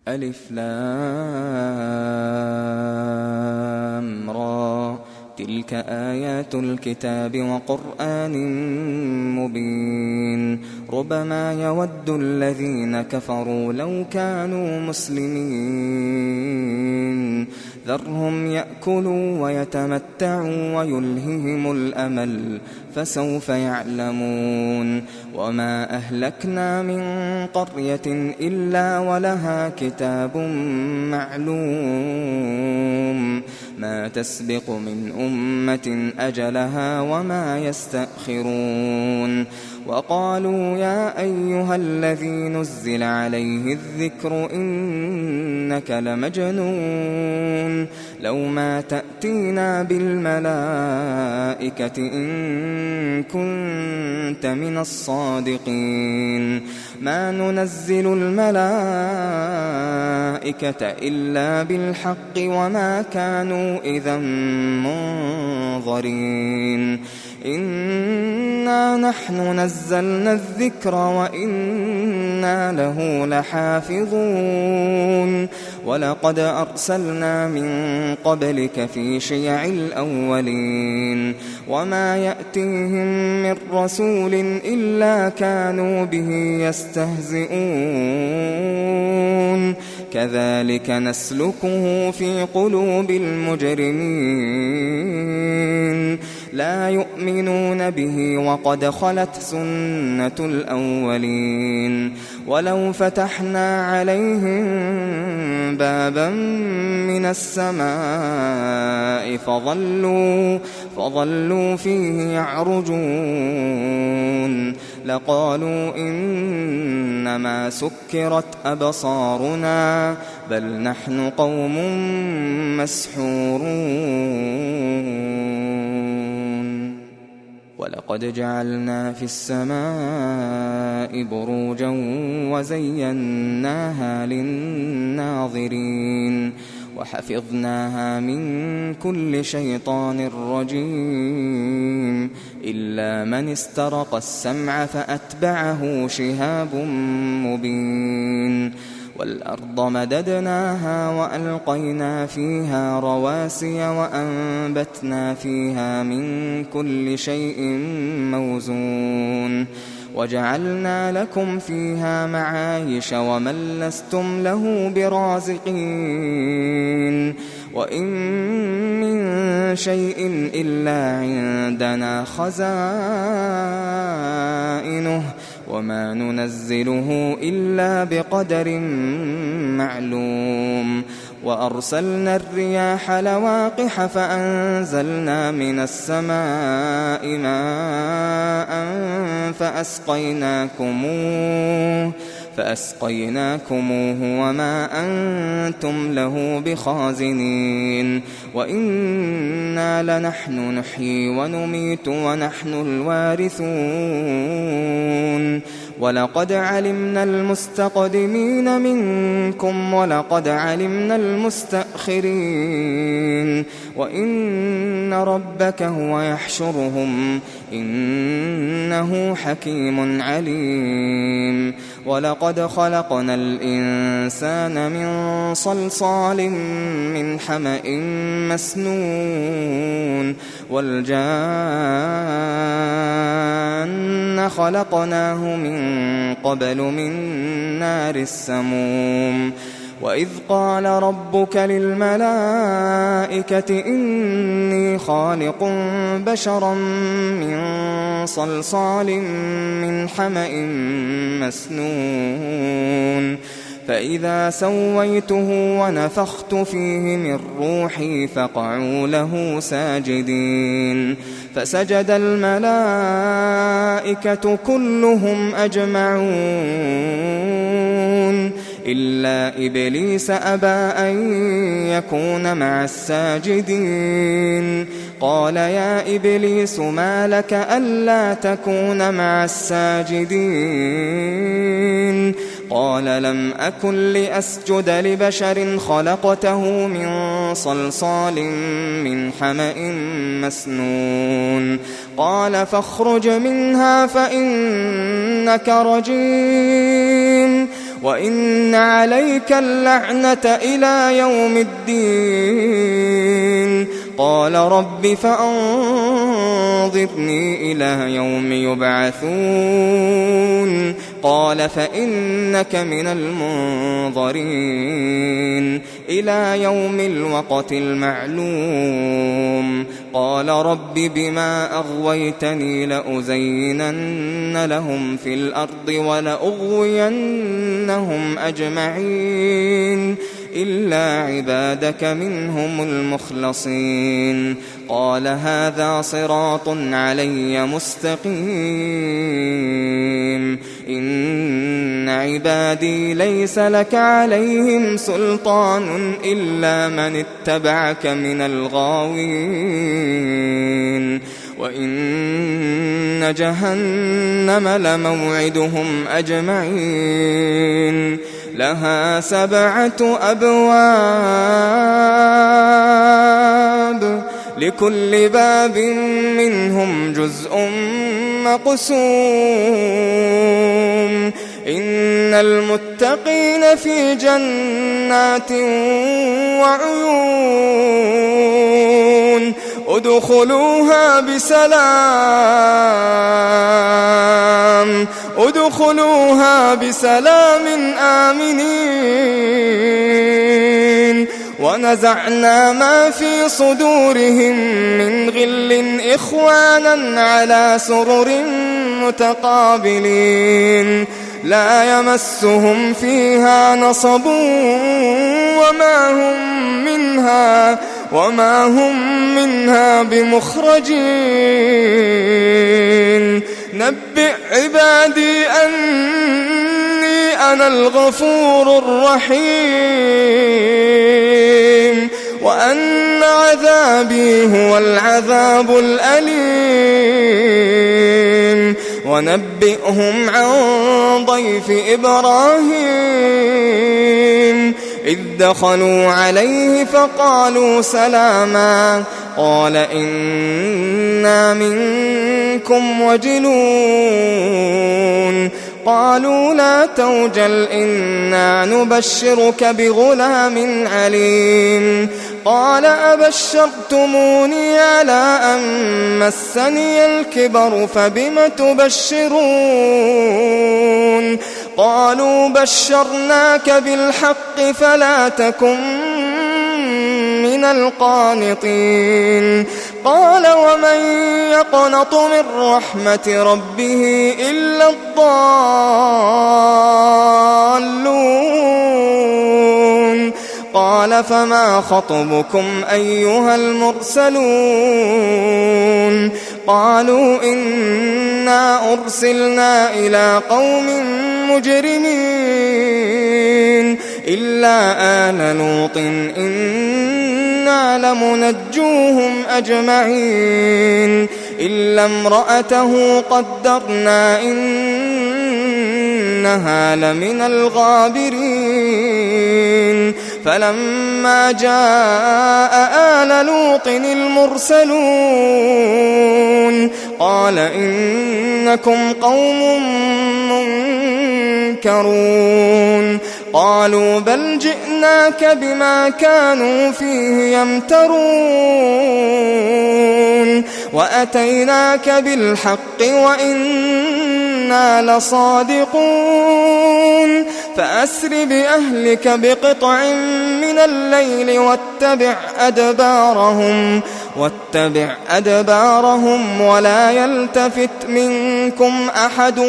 ألف لام را تلك آيات الكتاب وقرآن مبين ربما يود الذين كفروا لو كانوا مسلمين ذرهم يأكلوا ويتمتعوا ويلههم الأمل فسوف يعلمون وما أهلكنا من قرية إلا ولها كتاب معلوم ما تسبق من أمة أجلها وما يستأخرون وقالوا يا أيها الذي نزل عليه الذكر إنك لمجنون لو ما تأتينا بالملائكة إن كنت من الصادقين ما ننزل الملائكة إلا بالحق وما كانوا إذا منظرين إنا نحن نزلنا الذكر وإنا له لحافظون ولقد أرسلنا من قبلك في شيع الأولين وما يأتيهم من رسول إلا كانوا به يستهزئون كذلك نسلكه في قلوب المجرمين لا يؤمنون به وقد خلت سنة الأولين ولو فتحنا عليهم بابا من السماء فظلوا فيه يعرجون لقالوا إنما سكرت أبصارنا بل نحن قوم مسحورون ولقد جعلنا في السماء بروجا وزيناها للناظرين وحفظناها من كل شيطان رجيم إلا من استرق السمع فأتبعه شهاب مبين والأرض مددناها وألقينا فيها رواسي وأنبتنا فيها من كل شيء موزون وجعلنا لكم فيها معايش ومن لستم له برازقين وإن من شيء إلا عندنا خزائنه وما ننزله إلا بقدر معلوم وأرسلنا الرياح لواقح فأنزلنا من السماء ماء فأسقيناكموه وما أنتم له بخازنين وإنا لنحن نحيي ونميت ونحن الوارثون ولقد علمنا المستقدمين منكم ولقد علمنا المستأخرين وإن ربك هو يحشرهم إنه حكيم عليم ولقد خلقنا الإنسان من صلصال من حمأ مسنون والجان خلقناه من قبل من نار السموم وإذ قال ربك للملائكة إني خالق بشرا من صلصال من حمأ مسنون فإذا سويته ونفخت فيه من روحي فقعوا له ساجدين فسجد الملائكة كلهم أجمعون إلا إبليس أبى أن يكون مع الساجدين قال يا إبليس ما لك ألا تكون مع الساجدين قال لم أكن لأسجد لبشر خلقته من صلصال من حمأ مسنون قال فاخرج منها فإنك رجيم وإن عليك اللعنة إلى يوم الدين. قال رب فأنظرني إلى يوم يبعثون. قال فإنك من المنظرين إلى يوم الوقت المعلوم. قال رب بما أغويتني لأزينن لهم في الأرض ولأغوينهم أجمعين إلا عبادك منهم المخلصين. قال هذا صراط علي مستقيم. إن عبادي ليس لك عليهم سلطان إلا من اتبعك من الغاوين. وإن جهنم لموعدهم أجمعين لها 7 أبواب لكل باب منهم جزء مقسوم. إن المتقين في جنات وعيون ادخلوها بسلام آمنين. ونزعنا ما في صدورهم من غل إخوانا على سرر متقابلين لا يمسهم فيها نصب وما هم منها بمخرجين. نبئ عبادي أني أنا الغفور الرحيم وأن عذابي هو العذاب الأليم. ونبئهم عن ضيف إبراهيم إذ دخلوا عليه فقالوا سلاما قال إنا منكم وجلون. قالوا لا توجل إنا نبشرك بغلام عليم. قال أبشرتموني على أن مسني الكبر فبم تبشرون. قالوا بشرناك بالحق فلا تكن من القانطين. قال ومن يقنط من رحمة ربه إلا الضالون. قال فما خطبكم أيها المرسلون. قالوا إنا أرسلنا إلى قوم مجرمين إلا آل لوط إنا لمنجوهم أجمعين إلا امرأته قدرنا إنها لمن الغابرين. فلما جاء آل لوط المرسلون قال إنكم قوم منكرون. قالوا بل جئناك بما كانوا فيه يمترون وأتيناك بالحق وإنا لصادقون. فأسر بأهلك بقطع من الليل واتبع أدبارهم ولا يلتفت منكم أحد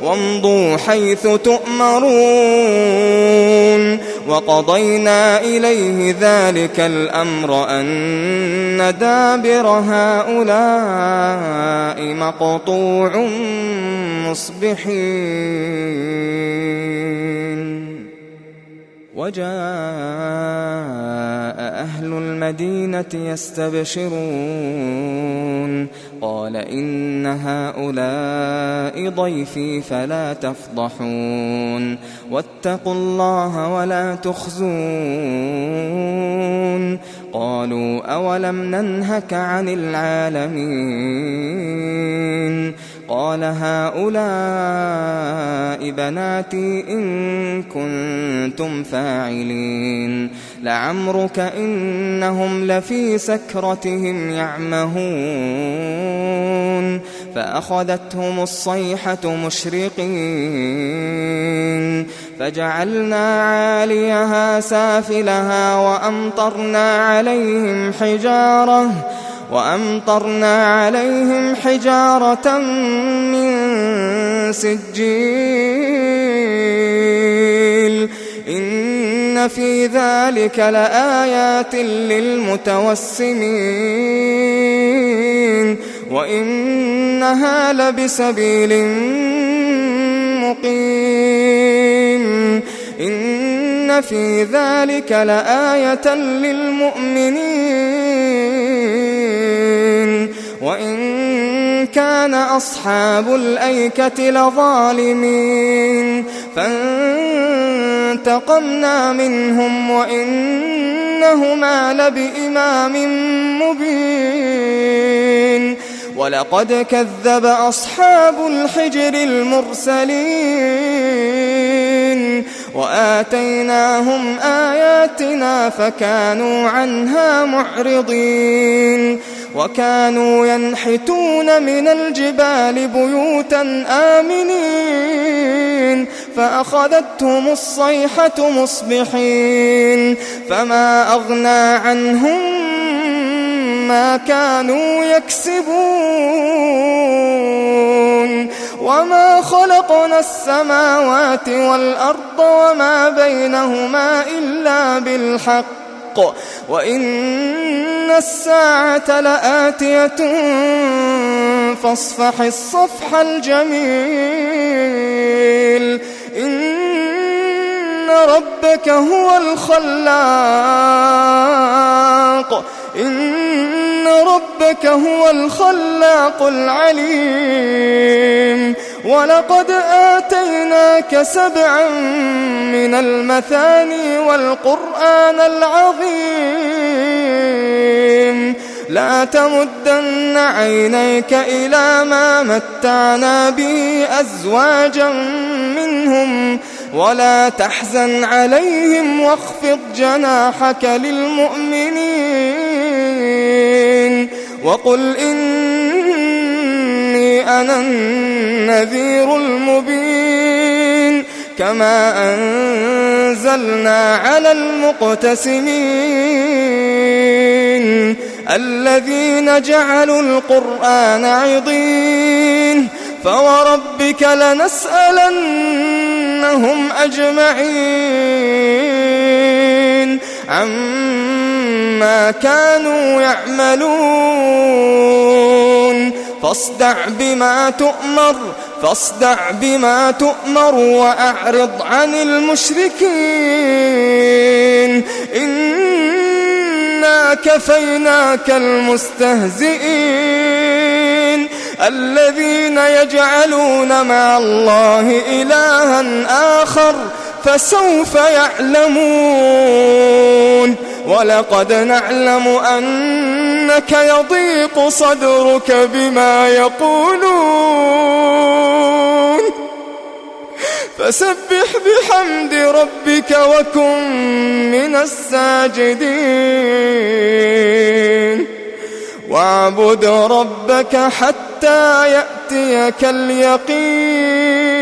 وامضوا حيث تؤمرون. وقضينا إليه ذلك الأمر أن دابر هؤلاء مقطوع مصبحين. وجاء أهل المدينة يستبشرون قال إن هؤلاء ضيفي فلا تفضحون واتقوا الله ولا تخزون. قالوا أولم ننهك عن العالمين. قال هؤلاء بناتي إن كنتم فاعلين لعمرك إنهم لفي سكرتهم يعمهون فأخذتهم الصيحة مشرقين فجعلنا عاليها سافلها وأمطرنا عليهم حجارة من سجيل إن في ذلك لآيات للمتوسمين وإنها لبسبيل مقيم إن في ذلك لآية للمؤمنين وإن كان أصحاب الأيكة لظالمين فانتقمنا منهم وإنهما لبإمام مبين ولقد كذب أصحاب الحجر المرسلين وآتيناهم آياتنا فكانوا عنها معرضين وكانوا ينحتون من الجبال بيوتا آمنين فأخذتهم الصيحة مصبحين فما أغنى عنهم ما كانوا يكسبون وما خلقنا السماوات والأرض وما بينهما إلا بالحق وإن الساعة لآتية فاصفح الصفح الجميل إن ربك هو الخلاق العليم ولقد آتيناك 7 من المثاني والقرآن العظيم لا تمدن عينيك إلى ما متعنا به أزواجا منهم ولا تحزن عليهم واخفض جناحك للمؤمنين وقل إني أنا النذير المبين كما أنزلنا على المقتسمين الذين جعلوا القرآن عضين فوربك لنسألنهم أجمعين عما كانوا يعملون فاصدع بما تؤمر وأعرض عن المشركين إنا كفيناك المستهزئين الذين يجعلون مع الله إلها آخر فسوف يعلمون ولقد نعلم أنك يضيق صدرك بما يقولون فسبح بحمد ربك وكن من الساجدين واعبد ربك حتى يأتيك اليقين